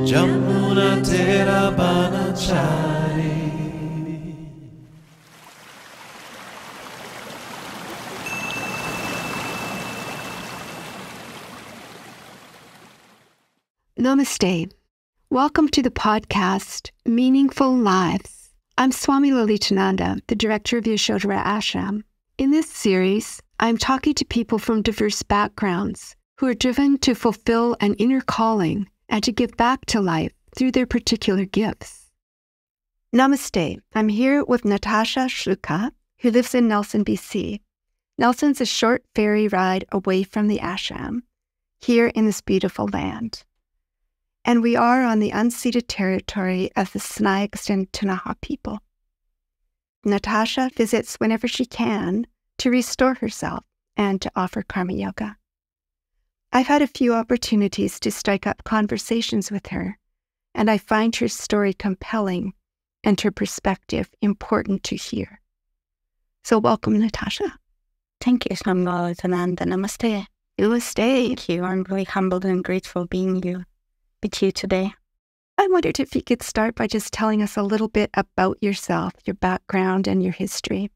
Jamuna Tera Banachari. Namaste. Welcome to the podcast, Meaningful Lives. I'm Swami Lalitananda, the director of Yasodhara Ashram. In this series, I'm talking to people from diverse backgrounds who are driven to fulfill an inner calling and to give back to life through their particular gifts. Namaste. I'm here with Natasa Sljuka, who lives in Nelson, BC. Nelson's a short ferry ride away from the ashram, here in this beautiful land. And we are on the unceded territory of the Snai people. Natasa visits whenever she can to restore herself and to offer karma yoga. I've had a few opportunities to strike up conversations with her, and I find her story compelling and her perspective important to hear. So welcome, Natasa. Thank you, Swami Lalitananda. Namaste. Namaste. Thank you. I'm really humbled and grateful being here with you today. I wondered if you could start by just telling us a little bit about yourself, your background, and your history.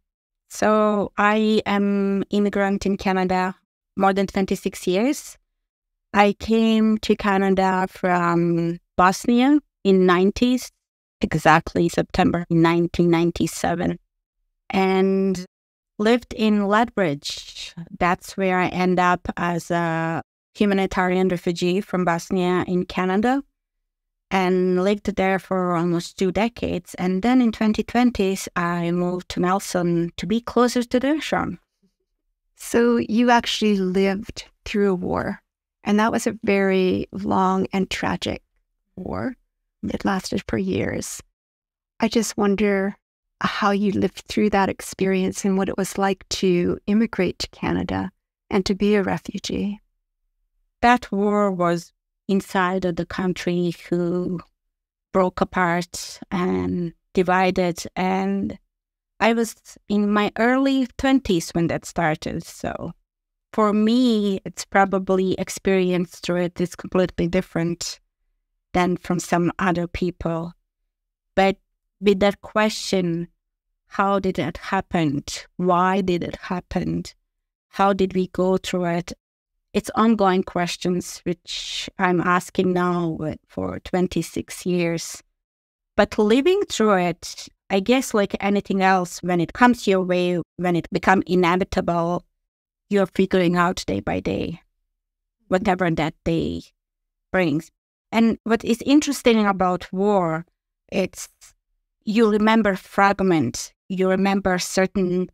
So I am immigrant in Canada more than 26 years. I came to Canada from Bosnian in 90s, exactly September 1997, and lived in Lethbridge. That's where I end up as a humanitarian refugee from Bosnia in Canada, and lived there for almost 2 decades. And then in 2020, I moved to Nelson to be closer to the ashram. So you actually lived through a war, and that was a very long and tragic war. It lasted for years. I just wonder how you lived through that experience and what it was like to immigrate to Canada and to be a refugee. That war was inside of the country who broke apart and divided. And I was in my early 20s when that started. So for me, it's probably experienced through it is completely different than from some other people. But with that question, how did it happen? Why did it happen? How did we go through it? It's ongoing questions, which I'm asking now for 26 years. But living through it, I guess like anything else, when it comes your way, when it becomes inevitable, you're figuring out day by day, whatever that day brings. And what is interesting about war, it's you remember fragments, you remember certain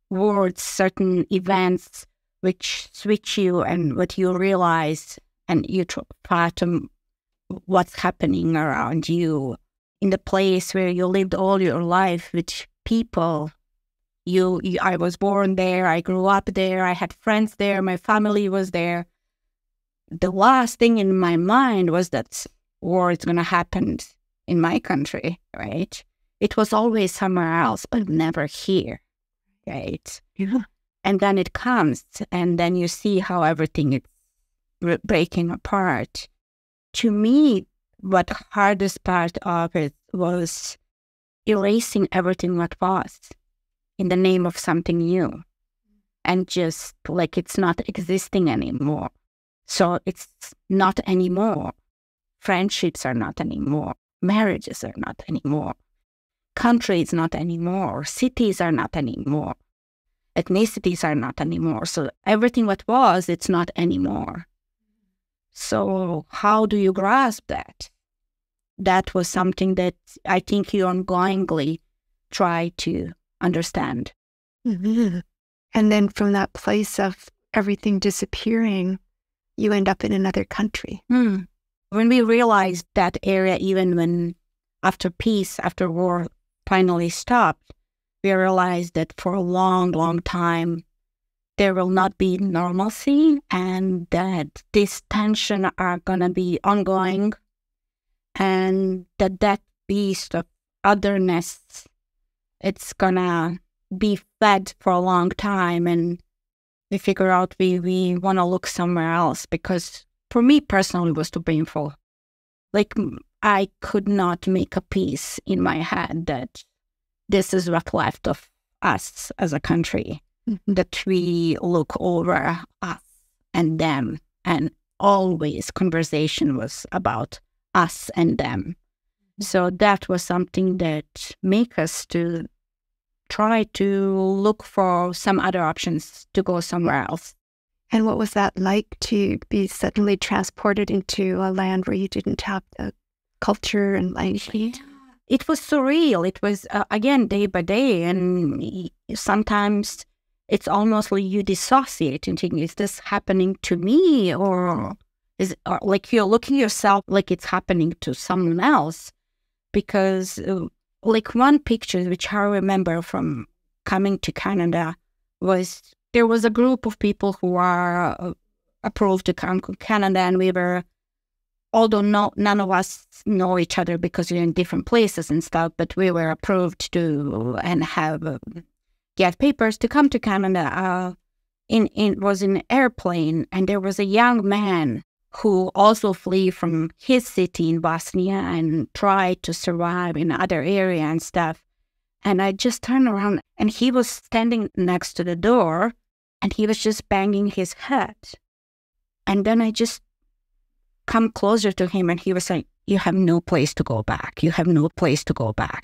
words, certain events, which switch you and what you realize, and you try to what's happening around you in the place where you lived all your life with people. I was born there, I grew up there, I had friends there, my family was there. The last thing in my mind was that war is going to happen in my country, right? It was always somewhere else, but never here, right? Yeah. And then it comes, and then you see how everything is breaking apart. To me, what the hardest part of it was erasing everything that was in the name of something new. And just like it's not existing anymore. So it's not anymore. Friendships are not anymore. Marriages are not anymore. Countries not anymore. Cities are not anymore. Ethnicities are not anymore. So everything that was, it's not anymore. So how do you grasp that? That was something that I think you ongoingly try to understand. Mm-hmm. And then from that place of everything disappearing, you end up in another country. When we realized that area, even when after peace, after war finally stopped, we realized that for a long, long time, there will not be normalcy, and that this tension are going to be ongoing, and that beast of otherness, it's going to be fed for a long time. And we figure out we want to look somewhere else, because for me personally it was too painful. Like, I could not make a peace in my head that this is what left of us as a country, that we look over us and them, and always conversation was about us and them. So that was something that made us to try to look for some other options to go somewhere else. And what was that like to be suddenly transported into a land where you didn't have the culture and language? Yeah. It was surreal. It was, again, day by day. And sometimes it's almost like you dissociate and think, is this happening to me? Or like you're looking yourself like it's happening to someone else. Because like one picture which I remember from coming to Canada was there was a group of people who are approved to come to Canada, and we were, although none of us know each other because we're in different places and stuff, but we were approved to and have get papers to come to Canada. Was in an airplane, and there was a young man who also flee from his city in Bosnian and tried to survive in other area and stuff. And I just turned around, and he was standing next to the door, and he was just banging his head. And then I just come closer to him, and he was like, you have no place to go back. You have no place to go back.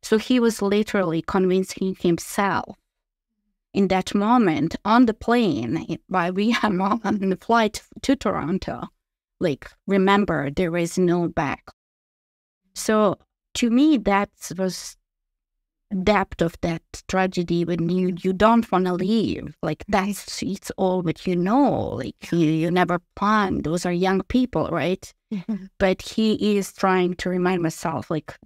So he was literally convincing himself in that moment on the plane, while we are on the flight to Toronto, like, remember, there is no back. So to me, that was depth of that tragedy when you don't want to leave. Like, it's all what you know. Like, you never planned. Those are young people, right? Mm-hmm. But he is trying to remind myself, like,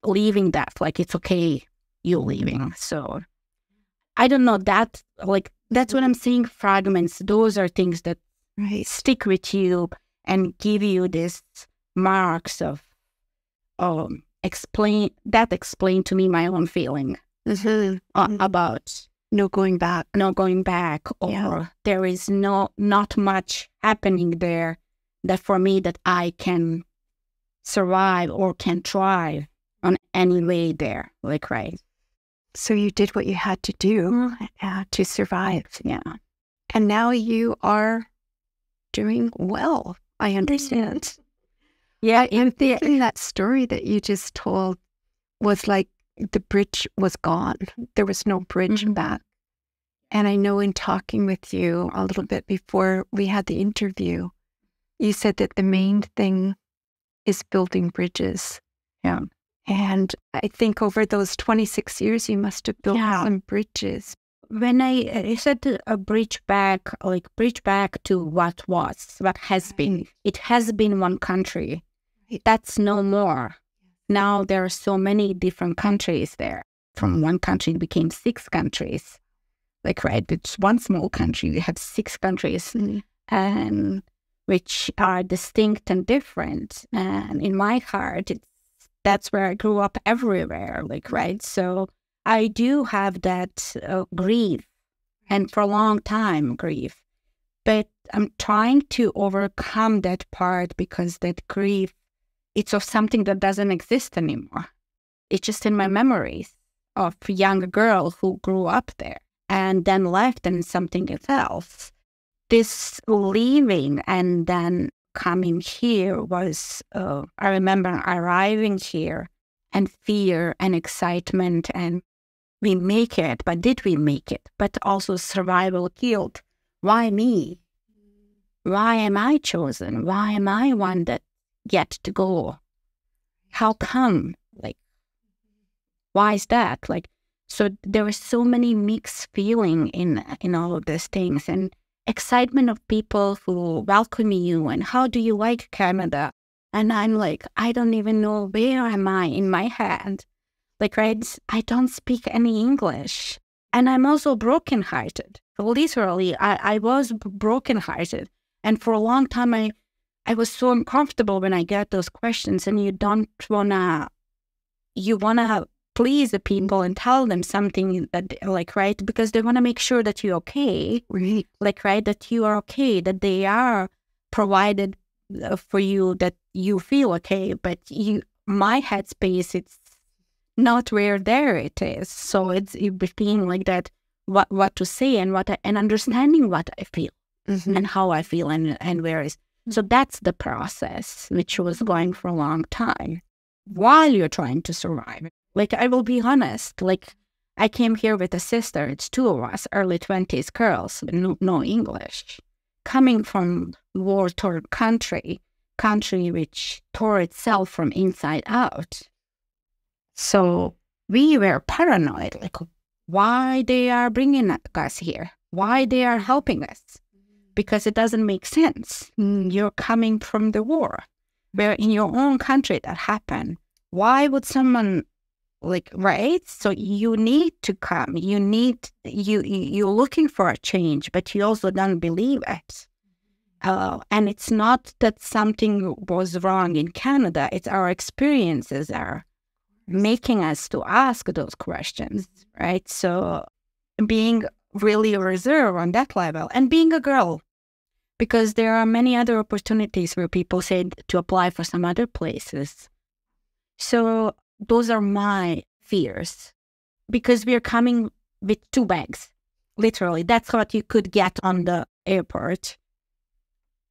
leaving that, like, it's okay, you leaving. So I don't know, that, like, that's what I'm saying, fragments. Those are things that stick with you and give you these marks of explain to me my own feeling about no going back, or there is not much happening there that for me that I can survive or can thrive on any way there, like, right. So you did what you had to do to survive. Yeah. And now you are doing well, I understand. Yeah. I'm thinking that story that you just told was like the bridge was gone. There was no bridge back. And I know in talking with you a little bit before we had the interview, you said that the main thing is building bridges. Yeah. And I think over those 26 years, you must have built some bridges. When I said a bridge back to what has been. It has been one country. That's no more. Now there are so many different countries there. From one country, it became 6 countries. Like, right, it's one small country. We have 6 countries, and which are distinct and different. And in my heart, that's where I grew up everywhere, like, right? So I do have that grief, and for a long time grief. But I'm trying to overcome that part, because that grief, it's of something that doesn't exist anymore. It's just in my memories of a young girl who grew up there and then left and something else. This leaving and then coming here was, I remember arriving here and fear and excitement, and we make it, but did we make it? But also survival guilt. Why me? Why am I chosen? Why am I one that get to go? How come? Like, why is that? Like, so there were so many mixed feeling in all of these things, and excitement of people who welcome you and how do you like Canada? And I'm like, I don't even know where am I in my head. Like, right, I don't speak any English. And I'm also brokenhearted. Literally, I was brokenhearted. And for a long time, I was so uncomfortable when I get those questions, and you want to please the people and tell them something that, like, right, because they want to make sure that you're okay, Right. like, right, that you are okay, that they are provided for you, that you feel okay, but my headspace, it's not where there it is. So it's being like that, what to say and and understanding what I feel and how I feel and where is. So that's the process, which was going for a long time while you're trying to survive. Like, I will be honest, like, I came here with a sister, it's two of us, early 20s girls, no English, coming from war-torn country which tore itself from inside out. So we were paranoid, like, why they are bringing us here, why they are helping us, because it doesn't make sense. You're coming from the war, where in your own country that happened. Why would someone, like, right? So you need to come. You're looking for a change, but you also don't believe it. And it's not that something was wrong in Canada. It's our experiences are making us to ask those questions, right? So being really reserved on that level and being a girl, because there are many other opportunities where people say to apply for some other places. So those are my fears, because we're coming with 2 bags, literally. That's what you could get on the airport.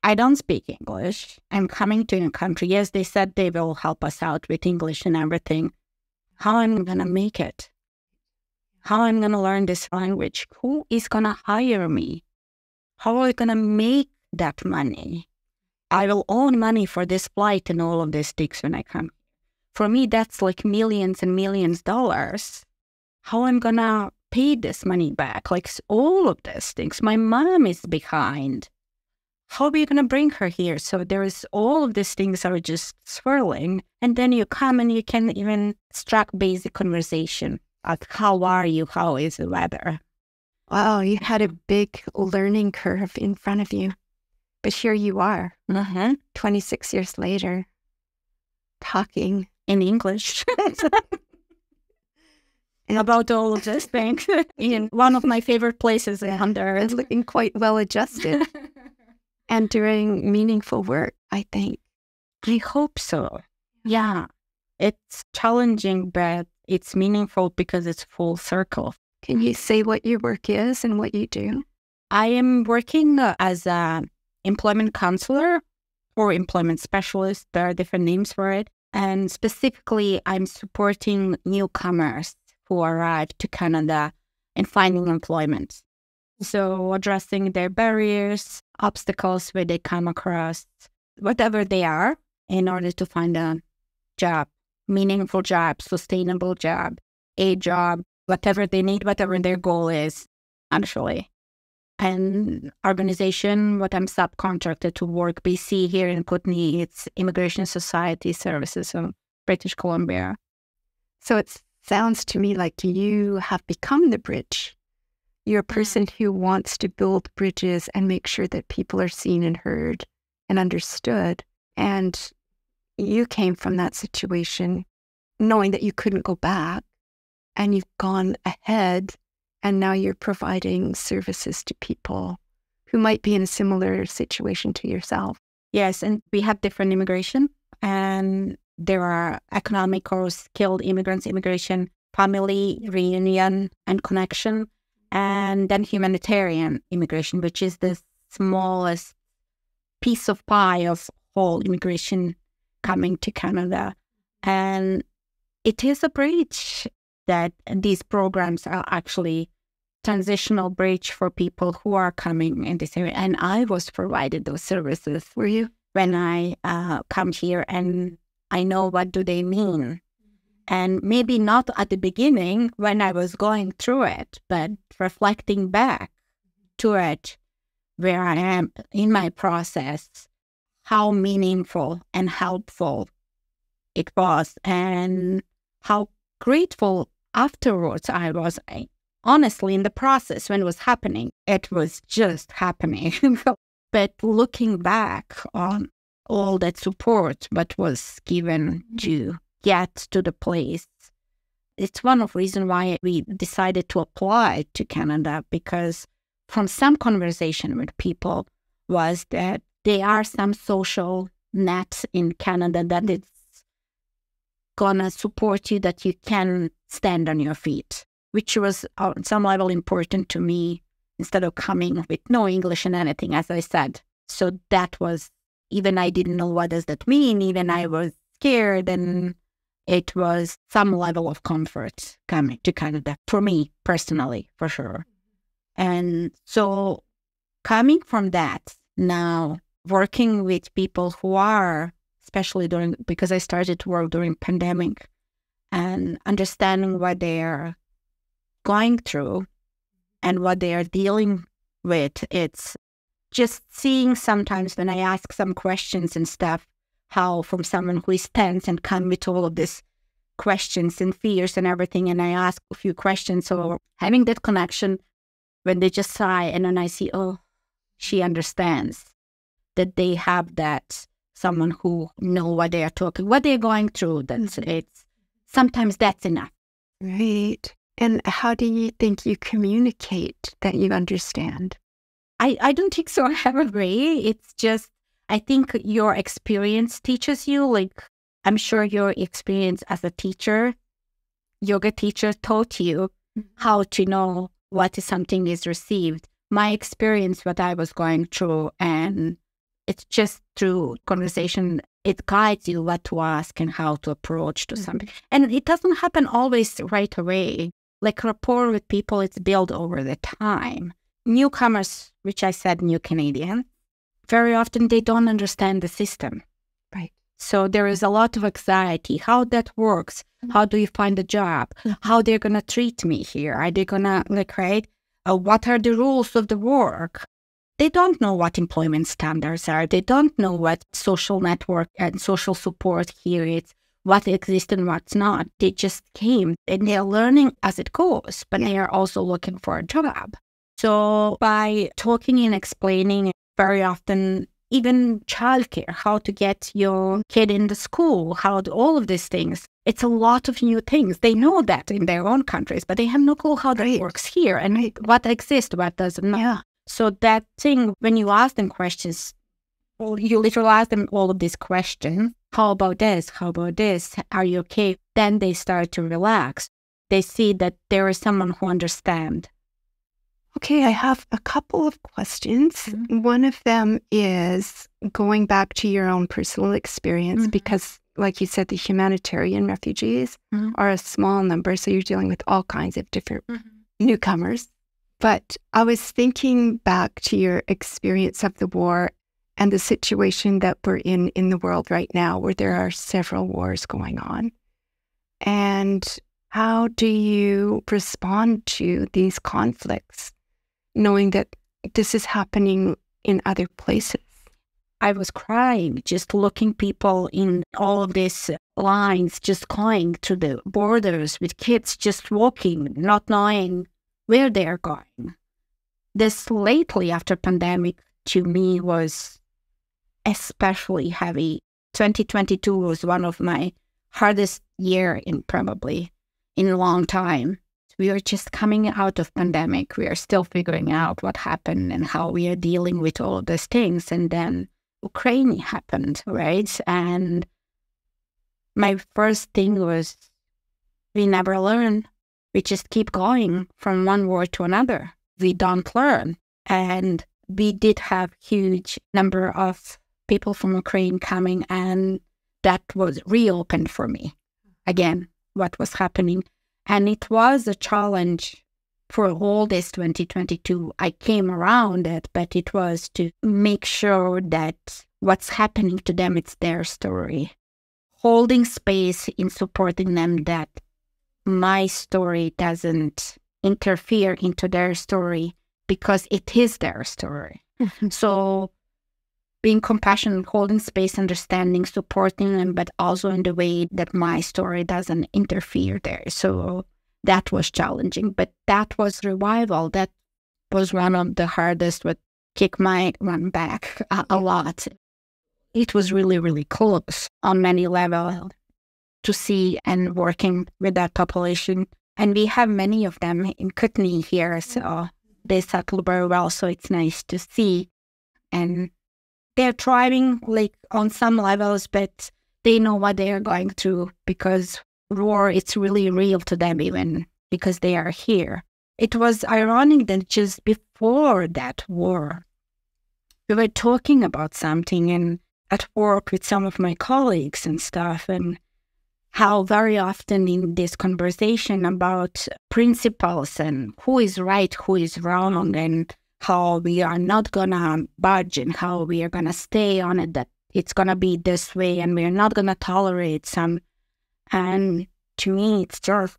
I don't speak English. I'm coming to a country. Yes, they said they will help us out with English and everything. How am I going to make it? How am I going to learn this language? Who is going to hire me? How are we going to make that money? I will own money for this flight and all of these things when I come. For me, that's like millions and millions of dollars. How am I going to pay this money back? Like, all of these things. My mom is behind. How are you going to bring her here? So there is all of these things are just swirling. And then you come and you can even strike basic conversation. Like, how are you? How is the weather? Wow, you had a big learning curve in front of you. But here you are, 26 years later, talking in English about all of these things in one of my favorite places on earth. And looking quite well adjusted and doing meaningful work, I think. I hope so. Yeah. It's challenging, but it's meaningful because it's full circle. Can you say what your work is and what you do? I am working as an employment counselor or employment specialist. There are different names for it. And specifically, I'm supporting newcomers who arrive to Canada and finding employment. So addressing their barriers, obstacles where they come across, whatever they are, in order to find a job, meaningful job, sustainable job, a job, whatever they need, whatever their goal is, actually. And organization, what I'm subcontracted to work, BC here in Kootenay, it's Immigrant Services Society of British Columbia. So it sounds to me like you have become the bridge. You're a person who wants to build bridges and make sure that people are seen and heard and understood. And you came from that situation knowing that you couldn't go back, and you've gone ahead, and now you're providing services to people who might be in a similar situation to yourself. Yes, and we have different immigration, and there are economic or skilled immigrants, immigration, family reunion and connection, and then humanitarian immigration, which is the smallest piece of pie of whole immigration coming to Canada. And it is a bridge that these programs are actually transitional bridge for people who are coming in this area. And I was provided those services. Were you? When I come here, and I know what do they mean. And maybe not at the beginning when I was going through it, but reflecting back to it, where I am in my process, how meaningful and helpful it was, and how grateful afterwards I was. Honestly, in the process when it was happening, it was just happening. But looking back on all that support, what was given to get to the place It's one of the reasons why we decided to apply to Canada, because from some conversation with people was that there are some social nets in Canada that it's gonna support you, that you can stand on your feet, which was on some level important to me, instead of coming with no English and anything, as I said. So that was, even I didn't know what does that mean, even I was scared, and it was some level of comfort coming to Canada, for me personally, for sure. And so coming from that, now working with people who are, especially because I started to work during pandemic, and understanding what they're going through and what they are dealing with, it's just seeing sometimes when I ask some questions and stuff, how from someone who is tense and come with all of these questions and fears and everything, and I ask a few questions, so having that connection when they just sigh, and then I see, oh, she understands, that they have that someone who know what they are talking, what they're going through. That's it's sometimes that's enough. Right. And how do you think you communicate that you understand? I don't think so. I have a way. It's just, I think your experience teaches you. Like, I'm sure your experience as a teacher, yoga teacher, taught you how to know what is something is received. My experience, what I was going through, and it's just through conversation, it guides you what to ask and how to approach to something. And it doesn't happen always right away. Like rapport with people, it's built over the time. Newcomers, which I said new Canadian, very often they don't understand the system. Right. So there is a lot of anxiety, how that works. How do you find a job? How they're going to treat me here? Are they going to, right? What are the rules of the work? They don't know what employment standards are. They don't know what social network and social support here is, what exists and what's not. They just came and they're learning as it goes, but they are also looking for a job. So by talking and explaining, very often, even childcare, how to get your kid in the school, all of these things. It's a lot of new things. They know that in their own countries, but they have no clue how that works here and what exists, what doesn't. Yeah. So that thing, when you ask them questions, you literally ask them all of these questions. How about this? How about this? Are you okay? Then they start to relax. They see that there is someone who understands. Okay, I have a couple of questions. One of them is going back to your own personal experience, because like you said, the humanitarian refugees are a small number, so you're dealing with all kinds of different newcomers. But I was thinking back to your experience of the war and the situation that we're in the world right now, where there are several wars going on. And how do you respond to these conflicts, knowing that this is happening in other places? I was crying, just looking people in all of these lines, just going to the borders with kids, just walking, not knowing where they are going. This lately after pandemic to me was especially heavy. 2022 was one of my hardest year probably in a long time. We are just coming out of pandemic. We are still figuring out what happened and how we are dealing with all of these things. And then Ukraine happened, right? And my first thing was, we never learn. We just keep going from one war to another. We don't learn. And we did have huge number of people from Ukraine coming, and that was reopened for me. Again, what was happening. And it was a challenge for all this 2022. I came around it, but it was to make sure that what's happening to them, it's their story. Holding space in supporting them, that my story doesn't interfere into their story because it is their story. So being compassionate, holding space, understanding, supporting them, but also in the way that my story doesn't interfere there. So that was challenging, but that was revival. That was one of the hardest, what kicked my one back a lot. It was really, really close on many levels. to see and working with that population. And we have many of them in Kootenay here, so they settle very well, so it's nice to see. And they're thriving like on some levels, but they know what they are going through because war, it's really real to them even because they are here. It was ironic that just before that war, we were talking about something and at work with some of my colleagues and stuff, and how very often in this conversation about principles and who is right, who is wrong, and how we are not gonna budge and how we are gonna stay on it, that it's gonna be this way and we're not gonna tolerate some. And to me, it's just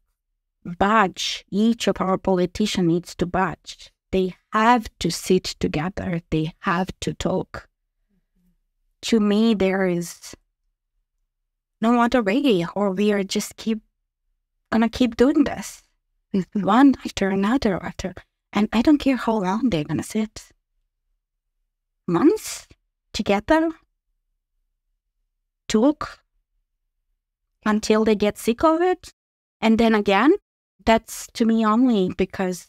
budge. Each of our politicians needs to budge. They have to sit together. They have to talk. To me, there is no other way, or we are just gonna keep doing this, one after another after. And I don't care how long they're gonna sit. Months together, talk until they get sick of it, and then again. That's to me only because,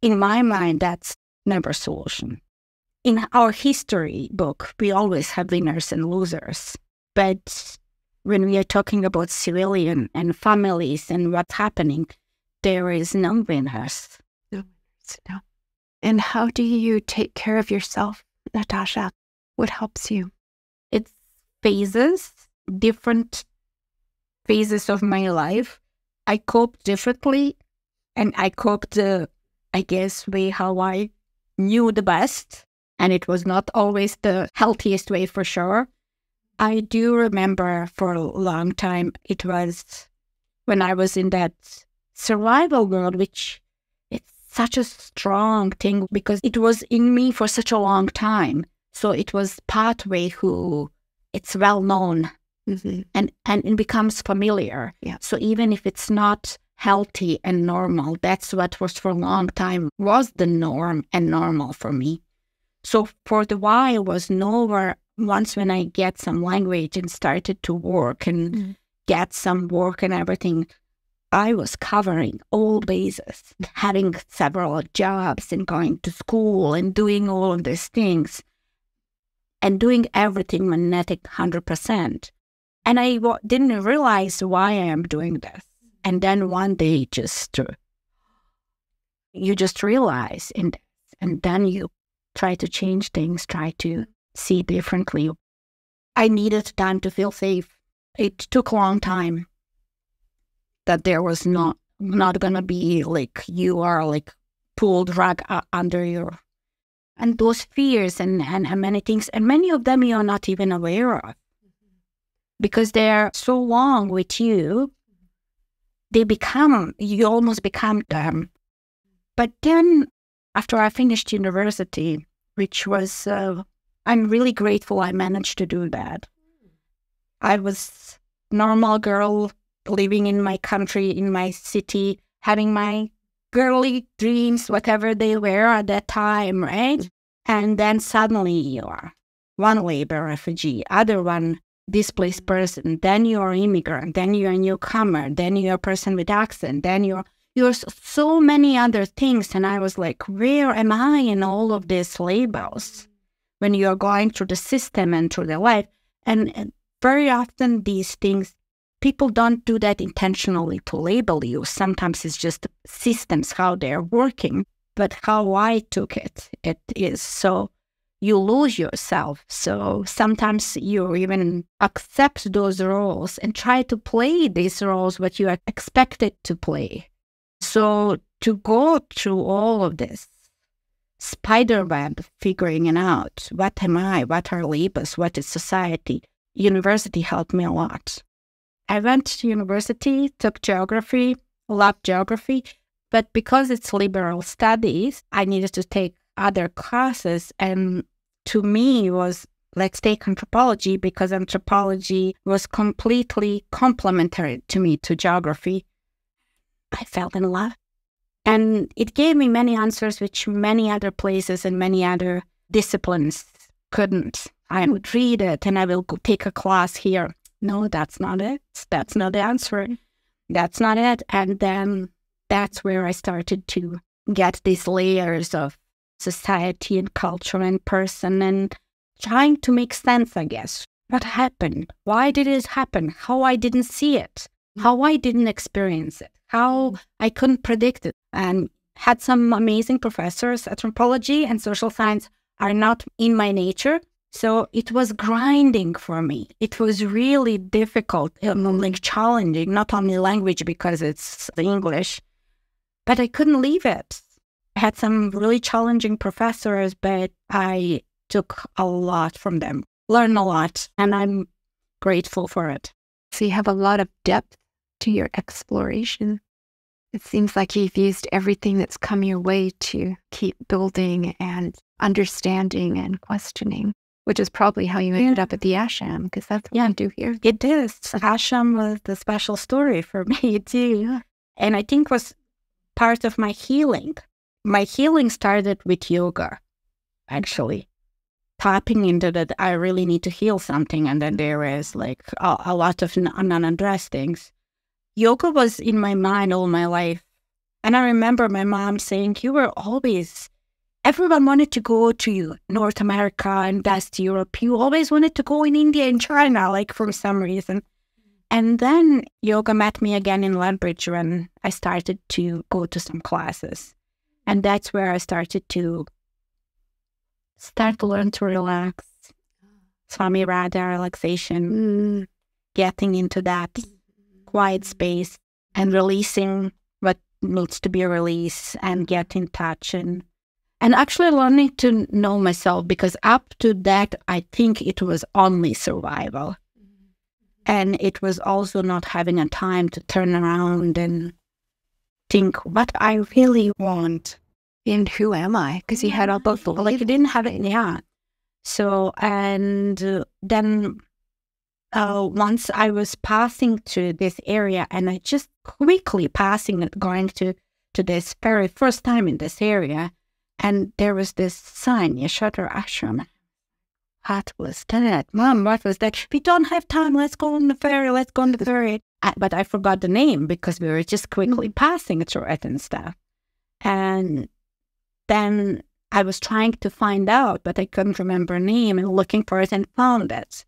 in my mind, that's never a solution. In our history book, we always have winners and losers. But when we are talking about civilian and families and what's happening, there is no winners. No winners, no. And how do you take care of yourself, Natasa? What helps you? It's phases, different phases of my life. I coped differently, and I coped, I guess, way how I knew the best. And it was not always the healthiest way for sure. I do remember for a long time, it was when I was in that survival world, which it's such a strong thing because it was in me for such a long time. So it was pathway who it's well known. Mm-hmm. And it becomes familiar. Yeah. So even if it's not healthy and normal, that's what was for a long time was the norm and normal for me. So for the while was nowhere. Once when I get some language and started to work and get some work and everything, I was covering all bases, having several jobs and going to school and doing all of these things and doing everything magnetic 100%. And I didn't realize why I am doing this. And then one day you just realize, and then you try to change things, try to see differently. I needed time to feel safe. It took a long time that there was not going to be like you are like pulled rug under your... And those fears and many things, and many of them you are not even aware of. Because they're so long with you, you almost become them. But then, after I finished university, which was, I'm really grateful I managed to do that. I was normal girl living in my country, in my city, having my girly dreams, whatever they were at that time, right? And then suddenly you are one labor refugee, other one displaced person, then you're immigrant, then you're a newcomer, then you're a person with accent, then you're so many other things. And I was like, where am I in all of these labels when you're going through the system and through the life? And very often these things, people don't do that intentionally to label you. Sometimes it's just systems, how they're working. But how I took it is so you lose yourself. So sometimes you even accept those roles and try to play these roles what you are expected to play. So to go through all of this spiderweb, figuring it out, what am I, what are labels, what is society, university helped me a lot. I went to university, took geography, loved geography, but because it's liberal studies, I needed to take other classes, and to me was, let's take anthropology, because anthropology was completely complementary to me, to geography. I fell in love. And it gave me many answers which many other places and many other disciplines couldn't. I would read it and I will go take a class here. no, that's not it. That's not the answer. That's not it. And then that's where I started to get these layers of society and culture and person and trying to make sense, I guess. What happened? Why did it happen? How I didn't see it? How I didn't experience it? How I couldn't predict it? And had some amazing professors. Anthropology and social science are not in my nature. So it was grinding for me. It was really difficult, like challenging, not only language because it's English, but I couldn't leave it. I had some really challenging professors, but I took a lot from them, learned a lot, and I'm grateful for it. So you have a lot of depth to your exploration. It seems like you've used everything that's come your way to keep building and understanding and questioning, which is probably how you ended up at the ashram, because that's what you do here. It is. Ashram was the special story for me too. Yeah. And I think was part of my healing. My healing started with yoga, actually. Tapping into that I really need to heal something, and then there is like a lot of unaddressed things. Yoga was in my mind all my life. And I remember my mom saying, you were always, everyone wanted to go to North America and West Europe. You always wanted to go in India and China, like for some reason. And then yoga met me again in Lethbridge when I started to go to some classes. And that's where I started to learn to relax. Swami Radha relaxation, getting into that quiet space and releasing what needs to be released and get in touch and actually learning to know myself, because up to that, I think it was only survival. And it was also not having a time to turn around and think what I really want. And who am I? Because you had all both. Like you didn't have it, yeah. So, and then once I was passing through this area, and I just quickly going to this very first time in this area, and there was this sign, Yasodhara Ashram. What was that? Mom, what was that? We don't have time. Let's go on the ferry. But I forgot the name because we were just quickly passing through it and stuff. And then I was trying to find out, but I couldn't remember a name, and looking for it and found it.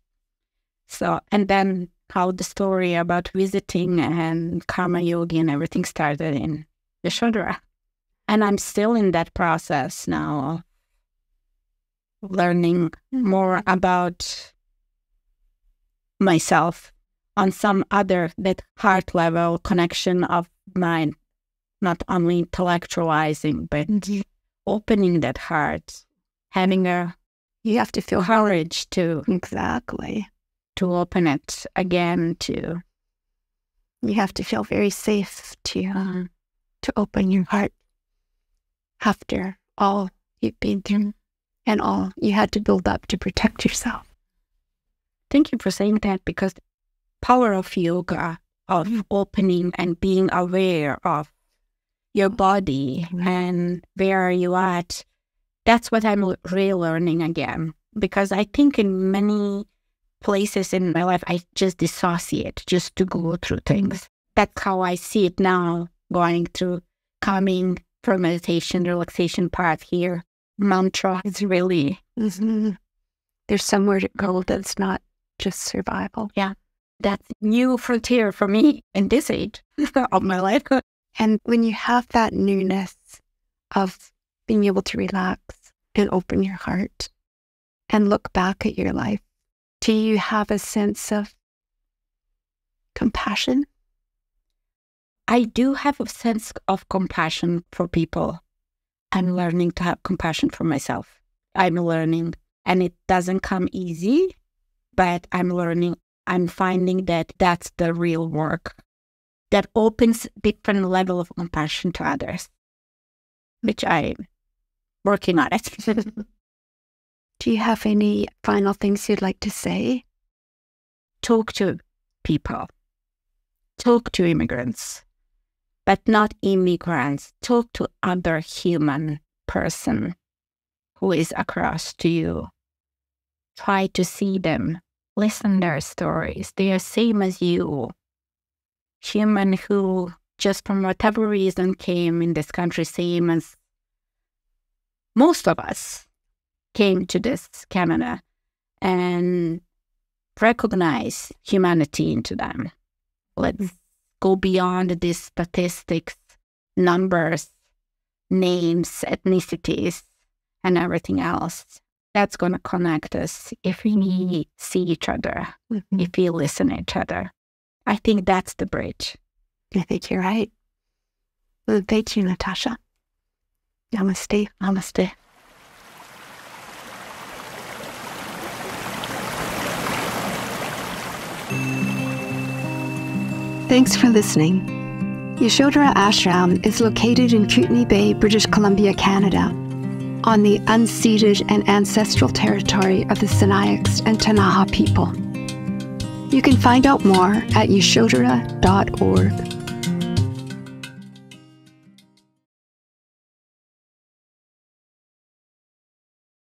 So, and then how the story about visiting and karma yogi and everything started in Yasodhara. And I'm still in that process now, learning more about myself on some other, that heart level connection of mind, not only intellectualizing, but opening that heart, having you have to feel courage to exactly to open it again. You have to feel very safe to open your heart after all you've been through and all you had to build up to protect yourself. Thank you for saying that, because the power of yoga, of opening and being aware of your body and where are you at, that's what I'm relearning again. Because I think in many places in my life, I just dissociate just to go through things. That's how I see it now, going through coming from meditation, relaxation part here. Mantra is really... There's somewhere to go that's not just survival. Yeah. That's new frontier for me in this age of my life. And when you have that newness of being able to relax and open your heart and look back at your life, do you have a sense of compassion? I do have a sense of compassion for people. I'm learning to have compassion for myself. I'm learning, and it doesn't come easy, but I'm learning. I'm finding that that's the real work that opens different level of compassion to others, which I'm working on it. Do you have any final things you'd like to say? Talk to people. Talk to immigrants, but not immigrants. Talk to other human person who is across to you. Try to see them listen their stories. They are same as you. Human who just from whatever reason came in this country, same as most of us came to this Canada, and recognize humanity into them. Let's go beyond these statistics, numbers, names, ethnicities, and everything else. That's going to connect us if we see each other, if we listen to each other. I think that's the bridge. I think you're right. Well, thank you, Natasha. Namaste. Namaste. Thanks for listening. Yasodhara Ashram is located in Kootenay Bay, British Columbia, Canada, on the unceded and ancestral territory of the Sinaiaks and Ktunaxa people. You can find out more at yasodhara.org.